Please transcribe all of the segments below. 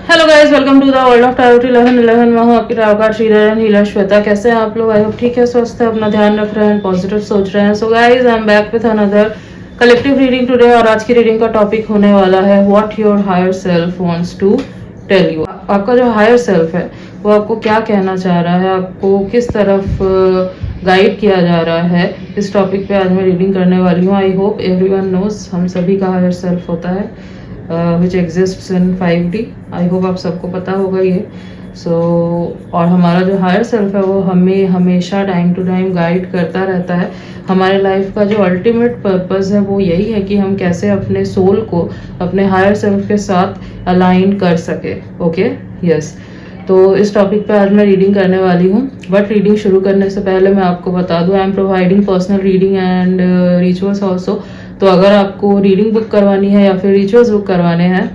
Hello guys, welcome to the world of tarot 1111। मैं हूँ आपकी टारोकार श्रीधरन हीला श्वेता। कैसे हैं आप लोग? आई होप ठीक है, स्वस्थ है, अपना ध्यान रख रहे हैं, पॉजिटिव सोच रहे हैं। So guys, I am back with another collective reading today. और आज की रीडिंग का टॉपिक होने वाला है what your higher self wants to tell you. आपका जो हायर सेल्फ है वो आपको क्या कहना चाह रहा है, आपको किस तरफ गाइड किया जा रहा है, इस टॉपिक पे आज मैं रीडिंग करने वाली हूँ। आई होप एवरीवन नोज हम सभी का हायर सेल्फ होता है विच exists in 5D। I hope आप सबको पता होगा ये। और हमारा जो हायर सेल्फ है वो हमें हमेशा टाइम टू टाइम गाइड करता रहता है। हमारे लाइफ का जो अल्टीमेट पर्पस है वो यही है कि हम कैसे अपने सोल को अपने हायर सेल्फ के साथ अलाइन कर सके। Okay, yes. तो इस टॉपिक पे आज मैं रीडिंग करने वाली हूँ। बट रीडिंग शुरू करने से पहले मैं आपको बता दूँ, I am providing personal reading and rituals also. तो अगर आपको रीडिंग बुक करवानी है या फिर रिचुअल्स बुक करवाने हैं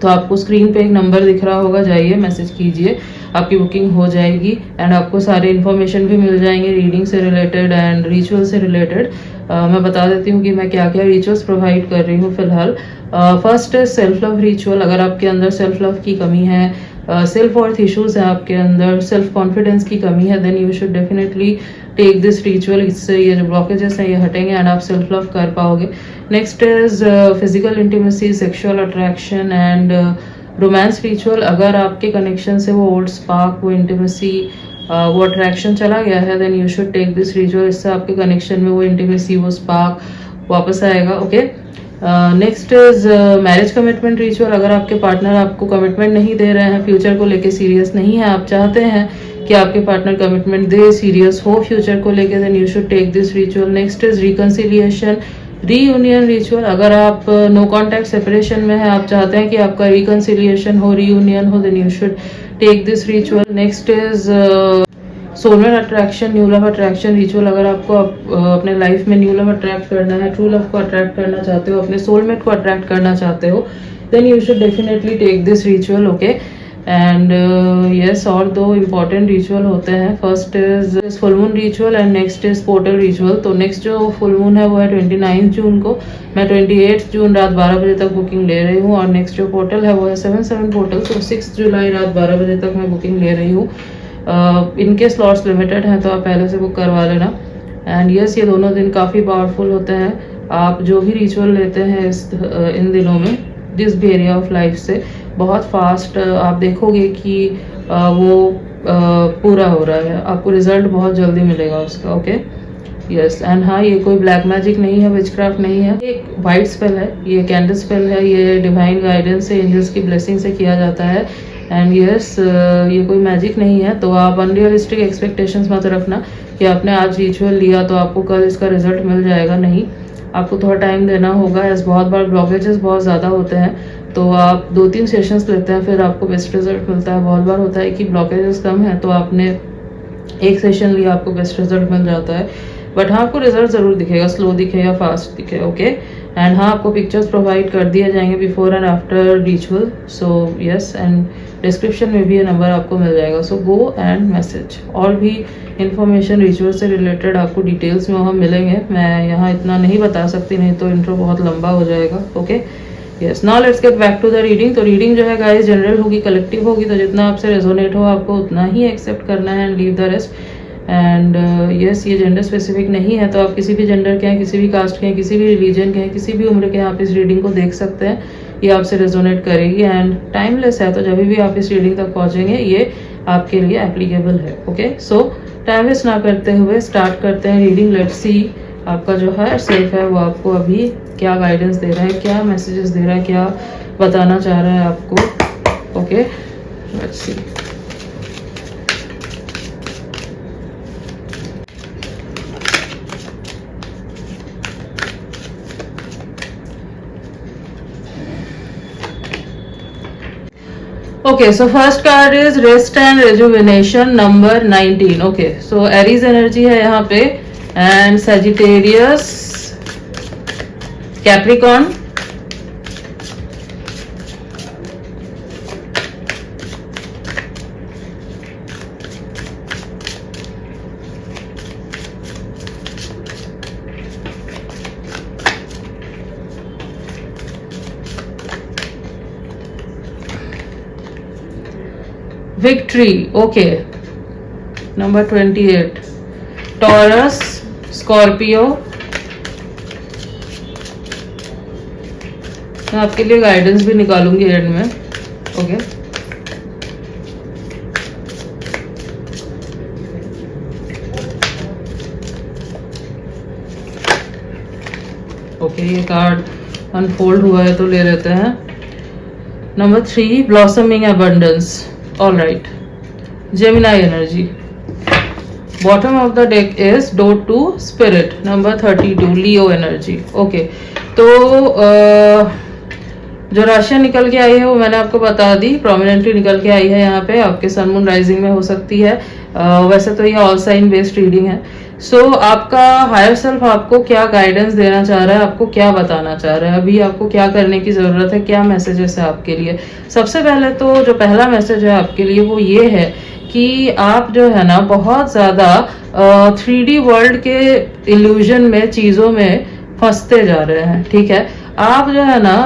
तो आपको स्क्रीन पे एक नंबर दिख रहा होगा, जाइए मैसेज कीजिए, आपकी बुकिंग हो जाएगी। एंड आपको सारे इन्फॉर्मेशन भी मिल जाएंगे रीडिंग से रिलेटेड एंड रिचुअल से रिलेटेड। मैं बता देती हूँ कि मैं क्या क्या रिचुअल्स प्रोवाइड कर रही हूँ फिलहाल। फर्स्ट है सेल्फ लव रिचुअल। अगर आपके अंदर सेल्फ लव की कमी है, सेल्फ वर्थ इश्यूज है आपके अंदर, सेल्फ कॉन्फिडेंस की कमी है, then you should definitely take this ritual. इससे ये जो ब्लॉकेजेस हैं ये हटेंगे एंड आप सेल्फ लव कर पाओगे। Next is physical intimacy, sexual attraction and romance ritual. अगर आपके कनेक्शन से वो ओल्ड स्पार्क, वो इंटीमेसी, वो अट्रैक्शन चला गया है, then you should take this ritual. इससे आपके कनेक्शन में वो इंटीमेसी, वो स्पार्क वापस आएगा। Okay, next is marriage commitment ritual. अगर आपके पार्टनर आपको कमिटमेंट नहीं दे रहे हैं, फ्यूचर को लेके सीरियस नहीं है, आप चाहते हैं कि आपके पार्टनर कमिटमेंट दे, सीरियस हो फ्यूचर को लेके, then you should take this ritual. Next is reconciliation reunion ritual. अगर आप नो कॉन्टैक्ट सेपरेशन में है, आप चाहते हैं कि आपका रिकंसिलिएशन हो, रीयूनियन हो, then you should take this ritual. Next is soulmate attraction, new love attraction ritual. अगर आपको अपने लाइफ में न्यू लव अट्रैक्ट करना है, ट्रू लव को अट्रैक्ट करना चाहते हो, अपने सोलमेट को अट्रैक्ट करना चाहते हो, then you should definitely take this ritual. Okay, and yes, और दो इम्पॉर्टेंट रिचुअल होते हैं। First is full moon ritual and next is portal ritual. तो नेक्स्ट जो फुल मून है वो है 29 जून को। मैं 28 जून रात 12 बजे तक बुकिंग ले रही हूँ। और नेक्स्ट जो पोर्टल है वो है 7/7 पोर्टल। तो 6 जुलाई रात 12 बजे तक मैं बुकिंग ले रही हूँ। इनके स्लॉट्स लिमिटेड हैं तो आप पहले से बुक करवा लेना। एंड यस, ये दोनों दिन काफ़ी पावरफुल होते हैं। आप जो भी रिचुअल लेते हैं इन दिनों में, जिस भी एरिया ऑफ लाइफ से, बहुत फास्ट आप देखोगे कि वो पूरा हो रहा है, आपको रिजल्ट बहुत जल्दी मिलेगा उसका। Okay, yes. एंड हाँ, ये कोई ब्लैक मैजिक नहीं है, विचक्राफ्ट नहीं है, एक वाइट स्पेल है, ये कैंडल स्पेल है, ये डिवाइन गाइडेंस से, एंजल्स की ब्लेसिंग से किया जाता है। एंड यस, ये कोई मैजिक नहीं है। तो आप अनरियलिस्टिक एक्सपेक्टेशंस मत रखना कि आपने आज रिचुअल लिया तो आपको कल इसका रिजल्ट मिल जाएगा। नहीं, आपको थोड़ा टाइम देना होगा। एज बहुत बार ब्लॉकेजेस बहुत ज़्यादा होते हैं, तो आप 2-3 सेशंस लेते हैं फिर आपको बेस्ट रिजल्ट मिलता है। बहुत बार होता है कि ब्लॉकेजेस कम है तो आपने एक सेशन लिया, आपको बेस्ट रिजल्ट मिल जाता है। बट हाँ, आपको रिजल्ट ज़रूर दिखेगा, स्लो दिखे या फास्ट दिखे। ओके, एंड हाँ, आपको पिक्चर्स प्रोवाइड कर दिए जाएंगे before and after ritual. So yes, and description में भी ये नंबर आपको मिल जाएगा। सो गो एंड मैसेज। और भी इंफॉर्मेशन रिचुअल से रिलेटेड आपको डिटेल्स में वहाँ मिलेंगे। मैं यहाँ इतना नहीं बता सकती, नहीं तो इंट्रो बहुत लंबा हो जाएगा। Okay, yes, now let's get back to the reading. तो रीडिंग जो है गाइस जनरल होगी, कलेक्टिव होगी, तो जितना आपसे रेजोनेट हो आपको उतना ही एक्सेप्ट करना है and leave the rest. And yes, ये जेंडर स्पेसिफिक नहीं है, तो आप किसी भी जेंडर के हैं, किसी भी कास्ट के हैं, किसी भी रिलीजन के हैं, किसी भी उम्र के हैं, आप इस रीडिंग को देख सकते हैं। ये आपसे रेजोनेट करेगी एंड टाइमलेस है, तो जब भी आप इस रीडिंग तक पहुंचेंगे ये आपके लिए एप्लीकेबल है। ओके, सो टाइम वेस्ट ना करते हुए स्टार्ट करते हैं रीडिंग। लेट्स सी आपका जो है सेल्फ है वो आपको अभी क्या गाइडेंस दे रहा है, क्या मैसेजेस दे रहा है, क्या बताना चाह रहा है आपको। Okay, let's see. Okay, so first card is rest and rejuvenation number 19. Okay, so Aries energy है यहाँ पे and Sagittarius, Capricorn, victory, okay. Number 28, Taurus, Scorpio. मैं आपके लिए गाइडेंस भी निकालूंगी एंड में, ओके। ओके, ये कार्ड अनफोल्ड हुआ है तो ले लेते हैं। Number 3, blossoming abundance, all right. Gemini energy. Bottom of the deck is dote to spirit, number 32, Leo energy, okay. तो जो राशियां निकल के आई है वो मैंने आपको बता दी, प्रोमिनेंटली निकल के आई है यहाँ पे, आपके सन मून राइजिंग में हो सकती है। वैसे तो ये ऑल साइन बेस्ड रीडिंग है। सो आपका हायर सेल्फ आपको क्या गाइडेंस देना चाह रहा है, आपको क्या बताना चाह रहा है, अभी आपको क्या करने की जरूरत है, क्या मैसेजेस है आपके लिए। सबसे पहले तो जो पहला मैसेज है आपके लिए वो ये है कि आप जो है ना बहुत ज्यादा 3D वर्ल्ड के इल्यूजन में, चीजों में फंसते जा रहे हैं, ठीक है। आप जो है ना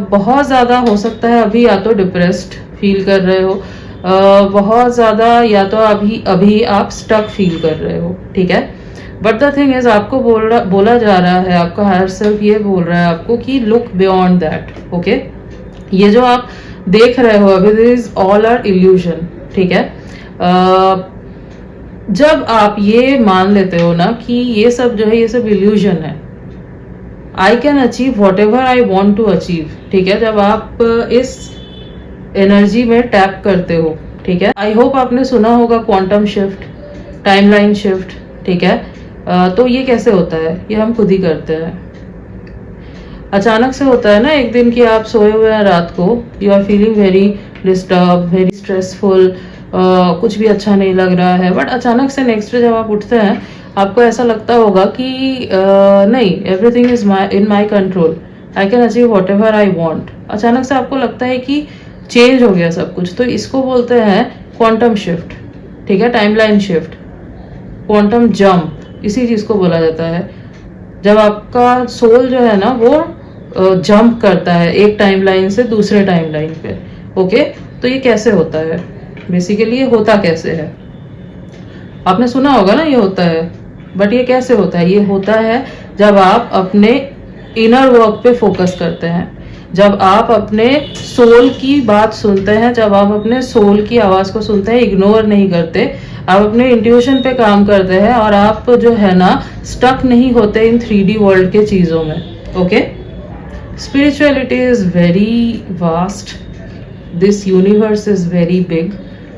बहुत ज्यादा हो सकता है अभी या तो डिप्रेस्ड फील कर रहे हो, बहुत ज्यादा, या तो अभी आप स्टक फील कर रहे हो, ठीक है। बट द थिंग इज, आपको बोला जा रहा है, आपका हायर सेल्फ ये बोल रहा है आपको कि लुक बियॉन्ड दैट, ओके। ये जो आप देख रहे हो अभी, this is all are illusion, ठीक है। जब आप ये मान लेते हो ना कि ये सब जो है ये सब इल्यूजन है, I can achieve whatever I want to achieve, ठीक है। जब आप इस एनर्जी में टैप करते हो, ठीक है। आई होप आपने सुना होगा क्वांटम शिफ्ट, टाइमलाइन शिफ्ट, ठीक है। तो ये कैसे होता है, ये हम खुद ही करते हैं। अचानक से होता है ना एक दिन कि आप सोए हुए हैं रात को, you are feeling very disturb, very stressful, कुछ भी अच्छा नहीं लग रहा है, बट अचानक से नेक्स्ट डे जब आप उठते हैं आपको ऐसा लगता होगा कि नहीं, everything is in my control, I can achieve whatever I want. अचानक से आपको लगता है कि चेंज हो गया सब कुछ, तो इसको बोलते हैं क्वांटम शिफ्ट, ठीक है, टाइमलाइन शिफ्ट, क्वांटम जंप, इसी चीज को बोला जाता है। जब आपका सोल जो है ना वो जंप करता है एक टाइमलाइन से दूसरे टाइमलाइन पे, ओके। तो ये कैसे होता है, बेसिकली ये होता कैसे है, आपने सुना होगा ना ये होता है, बट ये कैसे होता है, ये होता है जब आप अपने इनर वर्क पे फोकस करते हैं, जब आप अपने सोल की बात सुनते हैं, जब आप अपने सोल की आवाज को सुनते हैं, इग्नोर नहीं करते, आप अपने इंट्यूशन पे काम करते हैं, और आप जो है ना स्टक नहीं होते इन 3D वर्ल्ड के चीजों में, okay. Spirituality is very vast, this universe is very big,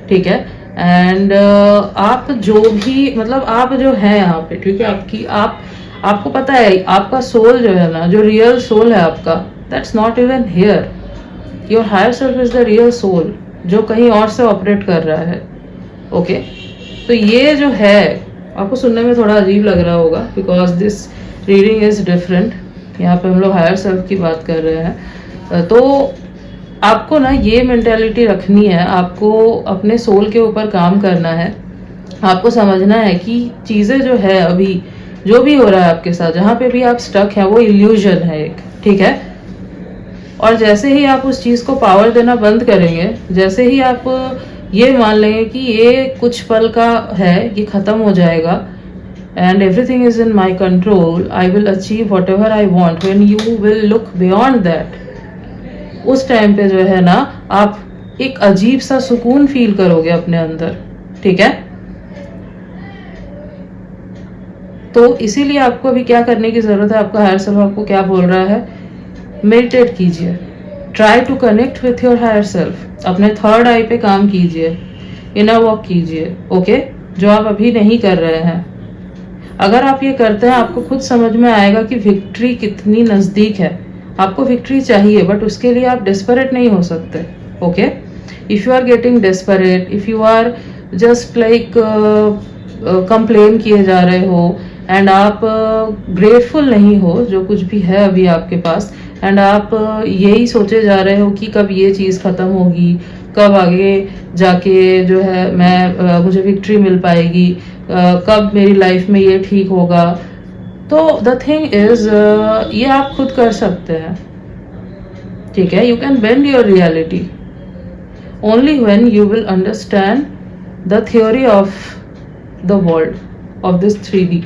ठीक है। एंड आप जो भी, मतलब आप जो है यहाँ पे, ठीक है, आपको पता है आपका सोल जो है ना, जो रियल सोल है आपका, that's not even here, your higher self is the real soul, जो कहीं और से ऑपरेट कर रहा है, ओके। तो ये जो है आपको सुनने में थोड़ा अजीब लग रहा होगा, because this reading is different, यहाँ पे हम लोग हायर सेल्फ की बात कर रहे हैं। तो आपको ना ये मेंटालिटी रखनी है, आपको अपने सोल के ऊपर काम करना है, आपको समझना है कि चीजें जो है अभी जो भी हो रहा है आपके साथ, जहाँ पे भी आप स्टक है, वो इल्यूजन है एक, ठीक है। और जैसे ही आप उस चीज को पावर देना बंद करेंगे, जैसे ही आप ये मान लेंगे कि ये कुछ पल का है, ये खत्म हो जाएगा, and everything is in my control, I will achieve whatever I want, when you will look beyond that, उस टाइम पे जो है ना आप एक अजीब सा सुकून फील करोगे अपने अंदर, ठीक है। तो इसीलिए आपको अभी क्या करने की जरूरत है, आपका हायर सेल्फ आपको क्या बोल रहा है, मेडिटेट कीजिए, try to connect with your higher self, अपने थर्ड आई पे काम कीजिए, इनर वॉक कीजिए, ओके, जो आप अभी नहीं कर रहे हैं। अगर आप ये करते हैं आपको खुद समझ में आएगा कि विक्ट्री कितनी नजदीक है। आपको विक्ट्री चाहिए, बट उसके लिए आप डेस्परेट नहीं हो सकते, okay. If you are getting desperate, if you are just like complain किए जा रहे हो, एंड आप ग्रेटफुल नहीं हो जो कुछ भी है अभी आपके पास, एंड आप यही सोचे जा रहे हो कि कब ये चीज़ ख़त्म होगी, कब आगे जाके जो है मैं मुझे विक्ट्री मिल पाएगी, कब मेरी लाइफ में ये ठीक होगा। तो द थिंग इज, ये आप खुद कर सकते हैं, ठीक है। You can bend your reality, only when you will understand the theory of the world of this 3D।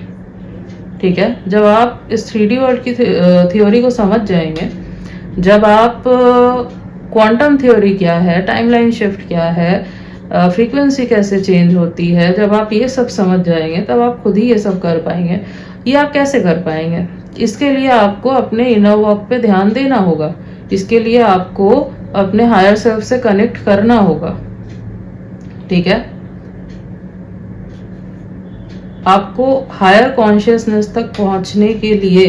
ठीक है, जब आप इस 3D वर्ल्ड की थ्योरी को समझ जाएंगे, जब आप क्वांटम थ्योरी क्या है, टाइमलाइन शिफ्ट क्या है, फ्रीक्वेंसी कैसे चेंज होती है, जब आप ये सब समझ जाएंगे तब आप खुद ही ये सब कर पाएंगे। ये आप कैसे कर पाएंगे? इसके लिए आपको अपने इनर वर्क पे ध्यान देना होगा। इसके लिए आपको अपने हायर सेल्फ से कनेक्ट करना होगा। ठीक है, आपको हायर कॉन्शियसनेस तक पहुंचने के लिए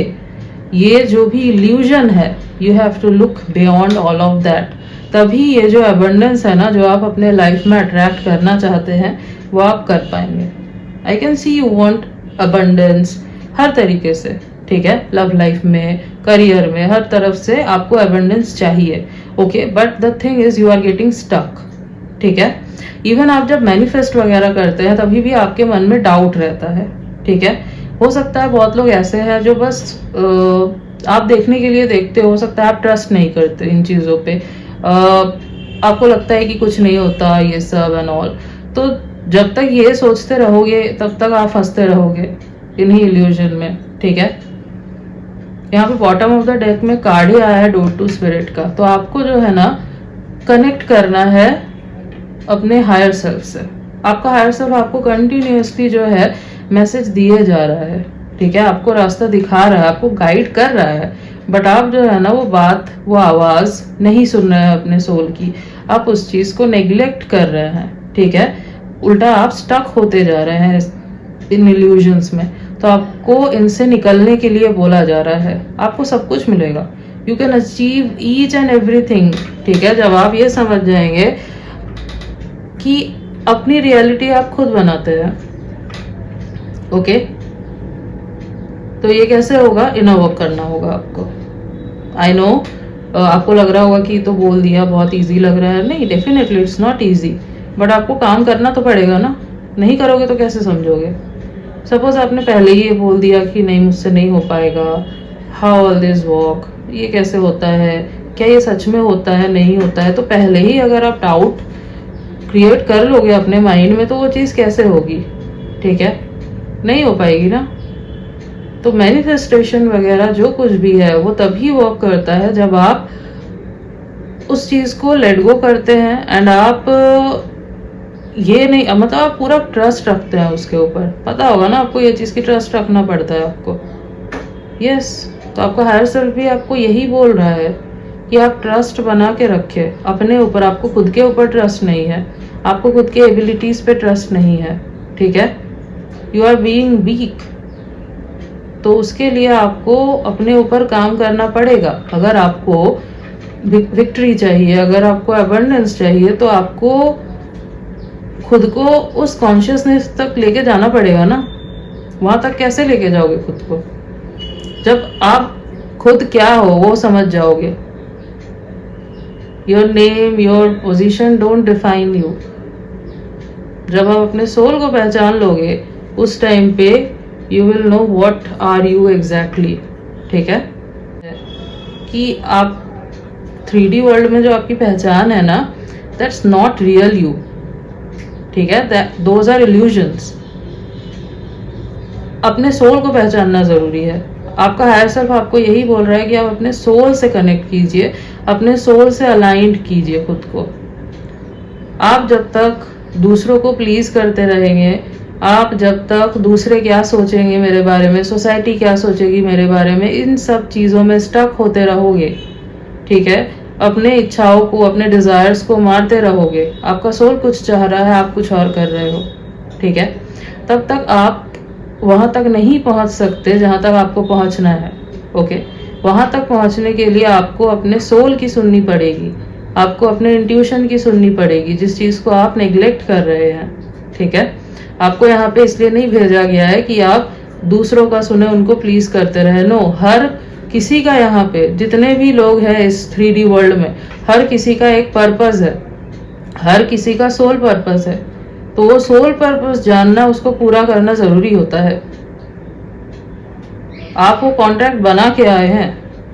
ये जो भी इल्यूजन है, you have to look beyond all of that. तभी ये जो अबंडेंस है ना, जो आप अपने लाइफ में अट्रैक्ट करना चाहते हैं, वो आप कर पाएंगे। I can see you want abundance हर तरीके से। ठीक है, लव लाइफ में, करियर में, हर तरफ से आपको अबंडेंस चाहिए। Okay, but the thing is you are getting stuck. ठीक है, इवन आप जब मैनिफेस्ट वगैरह करते हैं तभी भी आपके मन में डाउट रहता है। ठीक है, हो सकता है बहुत लोग ऐसे हैं जो बस आप देखने के लिए देखते हो सकता है आप ट्रस्ट नहीं करते इन चीज़ों पे, आपको लगता है कि कुछ नहीं होता ये सब एंड ऑल। तो जब तक ये सोचते रहोगे तब तक आप फंसते रहोगे इन्हीं इल्यूजन में। ठीक है, यहाँ पे बॉटम ऑफ द डेक में कार्ड ही आया है डोर टू स्पिरिट का। तो आपको जो है ना कनेक्ट करना है अपने हायर सेल्फ से। आपका हायर सेल्फ आपको कंटिन्यूअसली जो है मैसेज दिए जा रहा है। ठीक है, आपको रास्ता दिखा रहा है, आपको गाइड कर रहा है, बट आप जो है ना वो बात, वो आवाज नहीं सुन रहे हैं अपने सोल की। आप उस चीज को नेग्लेक्ट कर रहे हैं। ठीक है, उल्टा आप स्टक होते जा रहे हैं इन इल्यूजन्स में। तो आपको इनसे निकलने के लिए बोला जा रहा है, आपको सब कुछ मिलेगा। You can achieve each and everything. ठीक है, जब आप ये समझ जाएंगे कि अपनी रियलिटी आप खुद बनाते हैं। ओके, तो ये कैसे होगा? इनर वर्क करना होगा आपको। आई नो आपको लग रहा होगा कि तो बोल दिया, बहुत इजी लग रहा है। नहीं, definitely it's not easy, but आपको काम करना तो पड़ेगा ना। नहीं करोगे तो कैसे समझोगे? सपोज आपने पहले ही ये बोल दिया कि नहीं, मुझसे नहीं हो पाएगा, हाउ ऑल दिस वर्क, ये कैसे होता है, क्या ये सच में होता है, नहीं होता है। तो पहले ही अगर आप डाउट क्रिएट कर लोगे अपने माइंड में तो वो चीज़ कैसे होगी? ठीक है, नहीं हो पाएगी ना। तो मैनिफेस्टेशन वगैरह जो कुछ भी है वो तभी वर्क करता है जब आप उस चीज़ को लेट गो करते हैं एंड आप ये नहीं, मतलब आप पूरा ट्रस्ट रखते हैं उसके ऊपर। पता होगा ना आपको ये चीज़ की ट्रस्ट रखना पड़ता है आपको। यस, तो आपका हायर सेल्फ भी आपको यही बोल रहा है कि आप ट्रस्ट बना के रखे अपने ऊपर। आपको खुद के ऊपर ट्रस्ट नहीं है, आपको खुद के एबिलिटीज पे ट्रस्ट नहीं है। ठीक है, यू आर बीइंग वीक। तो उसके लिए आपको अपने ऊपर काम करना पड़ेगा। अगर आपको विक्ट्री चाहिए, अगर आपको अबंडेंस चाहिए, तो आपको खुद को उस कॉन्शियसनेस तक लेके जाना पड़ेगा ना। वहां तक कैसे लेके जाओगे खुद को? जब आप खुद क्या हो वो समझ जाओगे। Your name, your position don't define you. जब आप अपने सोल को पहचान लोगे उस टाइम पे you will know what are you exactly. ठीक है, कि आप 3D वर्ल्ड में जो आपकी पहचान है ना, दैट्स नॉट रियल यू। ठीक है, दोज आर इल्यूजन्स। अपने सोल को पहचानना जरूरी है। आपका हायर सेल्फ आपको यही बोल रहा है कि आप अपने सोल से कनेक्ट कीजिए, अपने सोल से अलाइंड कीजिए खुद को। आप जब तक दूसरों को प्लीज करते रहेंगे, आप जब तक दूसरे क्या सोचेंगे मेरे बारे में, सोसाइटी क्या सोचेगी मेरे बारे में, इन सब चीज़ों में स्टक होते रहोगे। ठीक है, अपने इच्छाओं को, अपने डिजायर्स को मारते रहोगे। आपका सोल कुछ चाह रहा है, आप कुछ और कर रहे हो। ठीक है, तब तक आप वहां तक नहीं पहुंच सकते जहां तक आपको पहुंचना है। ओके, वहां तक पहुंचने के लिए आपको अपने सोल की सुननी पड़ेगी, आपको अपने इंट्यूशन की सुननी पड़ेगी, जिस चीज को आप नेग्लेक्ट कर रहे हैं। ठीक है, आपको यहाँ पे इसलिए नहीं भेजा गया है कि आप दूसरों का सुने, उनको प्लीज करते रहे। नो, हर किसी का, यहाँ पे जितने भी लोग हैं इस 3D वर्ल्ड में, हर किसी का एक पर्पस है, हर किसी का सोल पर्पस है। तो वो सोल पर्पस जानना, उसको पूरा करना जरूरी होता है। आप वो कॉन्ट्रैक्ट बना के आए हैं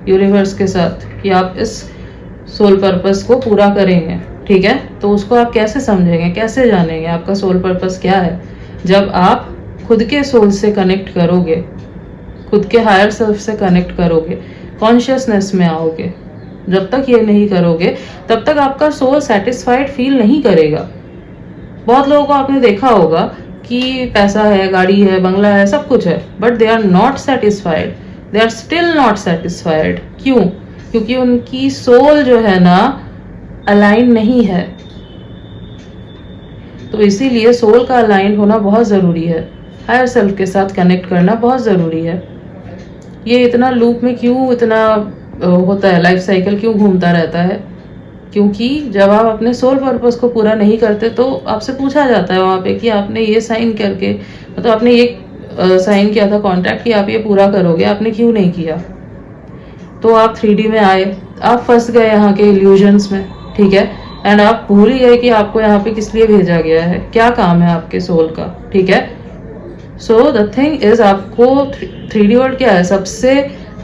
यूनिवर्स के साथ कि आप इस सोल पर्पस को पूरा करेंगे। ठीक है, तो उसको आप कैसे समझेंगे, कैसे जानेंगे आपका सोल पर्पस क्या है? जब आप खुद के सोल से कनेक्ट करोगे, खुद के हायर सेल्फ से कनेक्ट करोगे, कॉन्शियसनेस में आओगे। जब तक ये नहीं करोगे तब तक आपका सोल सेटिस्फाइड फील नहीं करेगा। बहुत लोगों को आपने देखा होगा कि पैसा है, गाड़ी है, बंगला है, सब कुछ है, but they are not satisfied, they are still not satisfied. क्यों? क्योंकि उनकी सोल जो है ना अलाइन नहीं है। तो इसीलिए सोल का अलाइन होना बहुत ज़रूरी है, हायर सेल्फ के साथ कनेक्ट करना बहुत ज़रूरी है। ये इतना लूप में क्यों इतना होता है, लाइफ साइकिल क्यों घूमता रहता है? क्योंकि जब आप अपने सोल पर्पस को पूरा नहीं करते तो आपसे पूछा जाता है वहाँ पे कि आपने ये साइन करके, मतलब आपने ये साइन किया था कॉन्ट्रैक्ट कि आप ये पूरा करोगे, आपने क्यों नहीं किया? तो आप 3D में आए, आप फंस गए यहाँ के इल्यूजन्स में, ठीक है, एंड आप भूल ही गए कि आपको यहाँ पे किस लिए भेजा गया है, क्या काम है आपके सोल का, ठीक है। सो द थिंग इज, आपको 3D वर्ल्ड क्या है? सबसे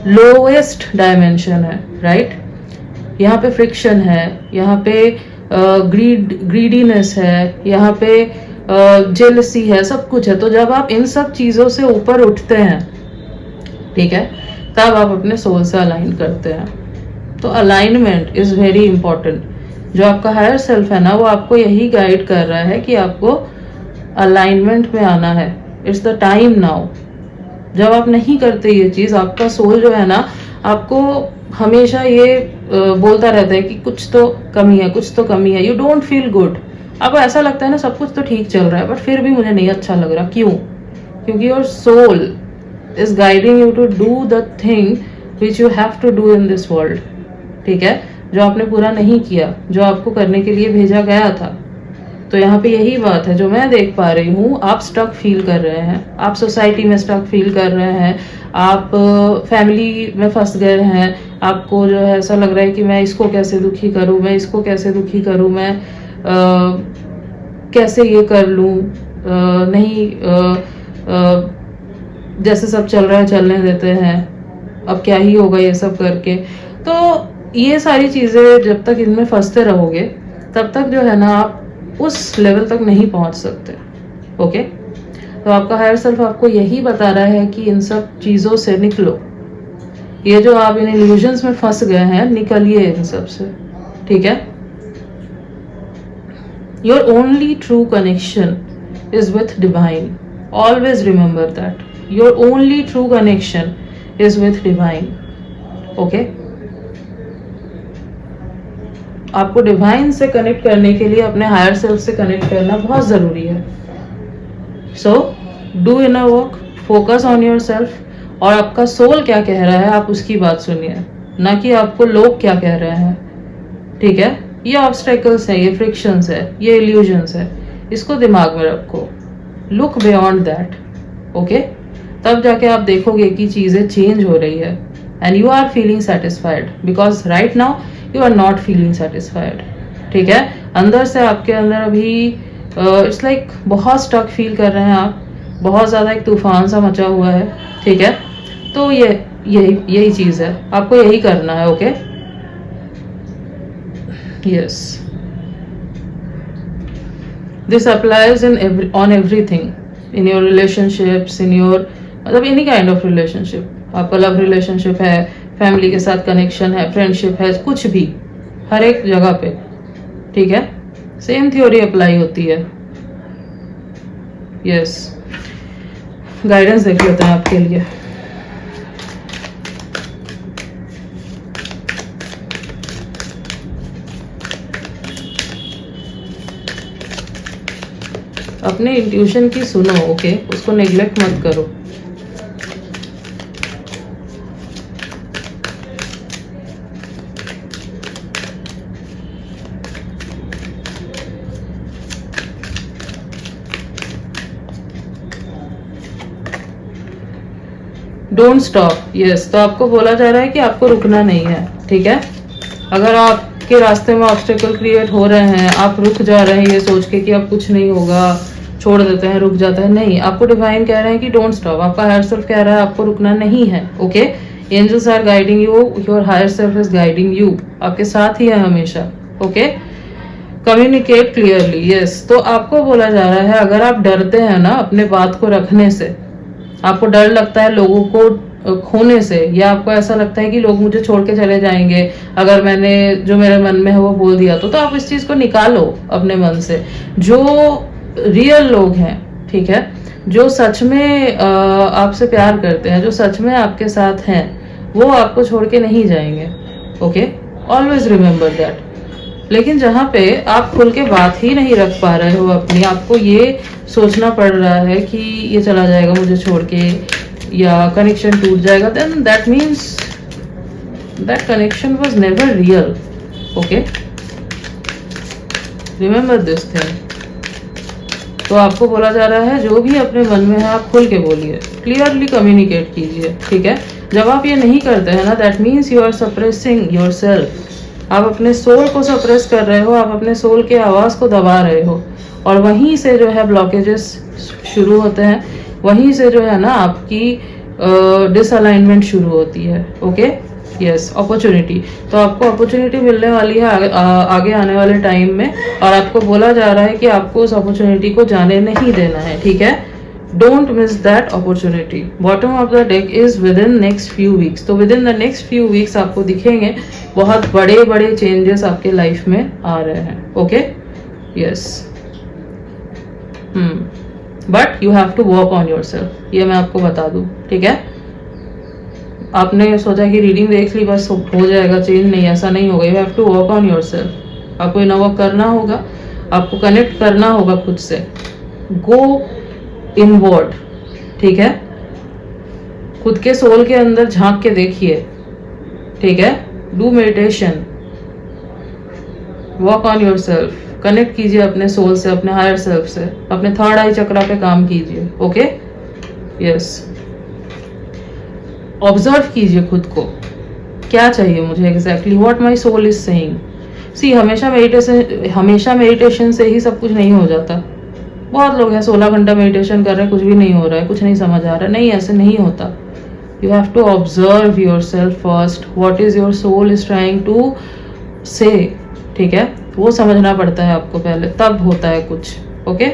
लोएस्ट डायमेंशन है, राइट? यहाँ पे फ्रिक्शन है, यहाँ पे ग्रीडीनेस है, यहाँ पे जेलसी है, सब कुछ है। तो जब आप इन सब चीज़ों से ऊपर उठते हैं, ठीक है, तब आप अपने सोल से अलाइन करते हैं। तो अलाइनमेंट इज़ वेरी इंपॉर्टेंट। जो आपका हायर सेल्फ है ना, वो आपको यही गाइड कर रहा है कि आपको अलाइनमेंट में आना है। It's the time now. जब आप नहीं करते ये चीज़, आपका सोल जो है ना आपको हमेशा ये बोलता रहता है कि कुछ तो कमी है, कुछ तो कमी है। You don't feel good. आपको ऐसा लगता है ना सब कुछ तो ठीक चल रहा है, बट फिर भी मुझे नहीं अच्छा लग रहा। क्यों? क्योंकि your soul is guiding you to do the thing which you have to do in this world, ठीक है, जो आपने पूरा नहीं किया, जो आपको करने के लिए भेजा गया था। तो यहाँ पे यही बात है जो मैं देख पा रही हूँ। आप स्टक फील कर रहे हैं, आप सोसाइटी में स्टक फील कर रहे हैं, आप फैमिली में फंस गए हैं। आपको जो है ऐसा लग रहा है कि मैं इसको कैसे दुखी करूँ, मैं इसको कैसे दुखी करूँ, मैं कैसे ये कर लूँ, नहीं जैसे सब चल रहा है चलने देते हैं, अब क्या ही होगा ये सब करके। तो ये सारी चीज़ें जब तक इनमें फंसते रहोगे तब तक जो है ना आप उस लेवल तक नहीं पहुंच सकते। ओके, तो आपका हायर सेल्फ आपको यही बता रहा है कि इन सब चीज़ों से निकलो। ये जो आप इन इल्यूजन्स में फंस गए हैं, निकलिए इन सब से, ठीक है। Your only true connection is with divine. Always remember that your only true connection is with divine. Okay, आपको डिवाइन से कनेक्ट करने के लिए अपने हायर सेल्फ से कनेक्ट करना बहुत ज़रूरी है। So do inner work, focus on your self, और आपका सोल क्या कह रहा है आप उसकी बात सुनिए, ना कि आपको लोग क्या कह रहे हैं, ठीक है। ये ऑब्स्टेकल्स है, ये फ्रिक्शंस है, ये इल्यूजन्स है, इसको दिमाग में रखो। Look beyond that, okay. तब जाके आप देखोगे कि चीज़ें चेंज हो रही है and you are feeling satisfied, because right now you are not feeling satisfied, ठीक है। अंदर से आपके अंदर अभी इट्स लाइक बहुत स्टक फील कर रहे हैं आप, बहुत ज़्यादा एक तूफान सा मचा हुआ है, ठीक है। तो यही चीज़ है, आपको यही करना है, okay. Yes, this applies on everything, in your relationships, in your मतलब एनी काइंड ऑफ रिलेशनशिप। आपका लव रिलेशनशिप है, फैमिली के साथ कनेक्शन है, फ्रेंडशिप है, कुछ भी, हर एक जगह पे, ठीक है, सेम थ्योरी अप्लाई होती है। यस, गाइडेंस देख लेते हैं आपके लिए। अपने इंट्यूशन की सुनो, ओके, उसको नेग्लेक्ट मत करो। Don't stop. यस, तो आपको बोला जा रहा है कि आपको रुकना नहीं है, ठीक है। अगर आपके रास्ते में ऑब्स्टेकल क्रिएट हो रहे हैं, आप रुक जा रहे हैं ये सोच के कि अब कुछ नहीं होगा, छोड़ देते हैं, रुक जाते हैं, नहीं, आपको डिवाइन कह रहे हैं कि डोंट स्टॉप। आपका हायर सेल्फ कह रहा है आपको रुकना नहीं है, okay. Angels are guiding you, your higher self is guiding you, आपके साथ ही है हमेशा, ओके। Communicate clearly, yes. तो आपको बोला जा रहा है, अगर आप डरते हैं ना अपने बात को रखने से, आपको डर लगता है लोगों को खोने से, या आपको ऐसा लगता है कि लोग मुझे छोड़ के चले जाएंगे अगर मैंने जो मेरे मन में है वो बोल दिया, तो आप इस चीज को निकालो अपने मन से। जो रियल लोग हैं, ठीक है, जो सच में आपसे प्यार करते हैं, जो सच में आपके साथ हैं, वो आपको छोड़ के नहीं जाएंगे। Okay, always remember that. लेकिन जहाँ पे आप खुल के बात ही नहीं रख पा रहे हो अपनी, आपको ये सोचना पड़ रहा है कि ये चला जाएगा मुझे छोड़ के, या कनेक्शन टूट जाएगा, then that means that connection was never real. Okay, remember this thing. तो आपको बोला जा रहा है, जो भी अपने मन में है आप खुल के बोलिए, क्लियरली कम्युनिकेट कीजिए, ठीक है। जब आप ये नहीं करते हैं ना, that means you are suppressing yourself. आप अपने सोल को सप्रेस कर रहे हो, आप अपने सोल के आवाज को दबा रहे हो, और वहीं से जो है ब्लॉकेजेस शुरू होते हैं, वहीं से जो है ना आपकी डिसअलाइनमेंट शुरू होती है। Okay, yes, opportunity. तो आपको अपॉर्चुनिटी मिलने वाली है आगे आने वाले टाइम में, और आपको बोला जा रहा है कि आपको उस अपॉर्चुनिटी को जाने नहीं देना है, ठीक है। Don't miss that opportunity. Bottom of the deck is within next few weeks. तो within the next few weeks आपको दिखेंगे बहुत बड़े बड़े चेंजेस आपके लाइफ में आ रहे हैं। Okay, yes, but you have to work on yourself, ये मैं आपको बता दूं, ठीक है। आपने सोचा कि रीडिंग देख ली बस हो जाएगा चेंज, नहीं, ऐसा नहीं होगा। You have to work on yourself. आपको इनर वर्क करना होगा, आपको कनेक्ट करना होगा खुद से। गो इनवर्ड, ठीक है, खुद के सोल के अंदर झांक के देखिए, ठीक है। Do meditation, work on your self, connect कीजिए अपने सोल से, अपने हायर सेल्फ से, अपने थर्ड आई चक्रा पे काम कीजिए। ओके, यस, ऑब्जर्व कीजिए खुद को, क्या चाहिए मुझे exactly, what my soul is saying. See, हमेशा मेडिटेशन से ही सब कुछ नहीं हो जाता। बहुत लोग हैं 16 घंटा मेडिटेशन कर रहे हैं, कुछ भी नहीं हो रहा है, कुछ नहीं समझ आ रहा है। नहीं, ऐसे नहीं होता। You have to observe yourself first, what is your soul is trying to say, ठीक है। वो समझना पड़ता है आपको पहले, तब होता है कुछ। Okay,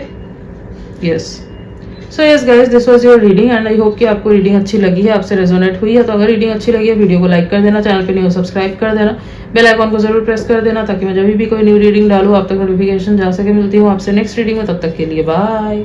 yes. So yes guys, this was your reading and I hope कि आपको रीडिंग अच्छी लगी है, आपसे रेजोनेट हुई है। तो अगर रीडिंग अच्छी लगी है, वीडियो को लाइक कर देना, चैनल पे नहीं हो सब्सक्राइब कर देना, बेल आइकॉन को जरूर प्रेस कर देना, ताकि मैं जब भी कोई न्यू रीडिंग डालूँ आप तक नोटिफिकेशन जा सके। मिलती हूँ आपसे नेक्स्ट रीडिंग में, तब तक के लिए बाय।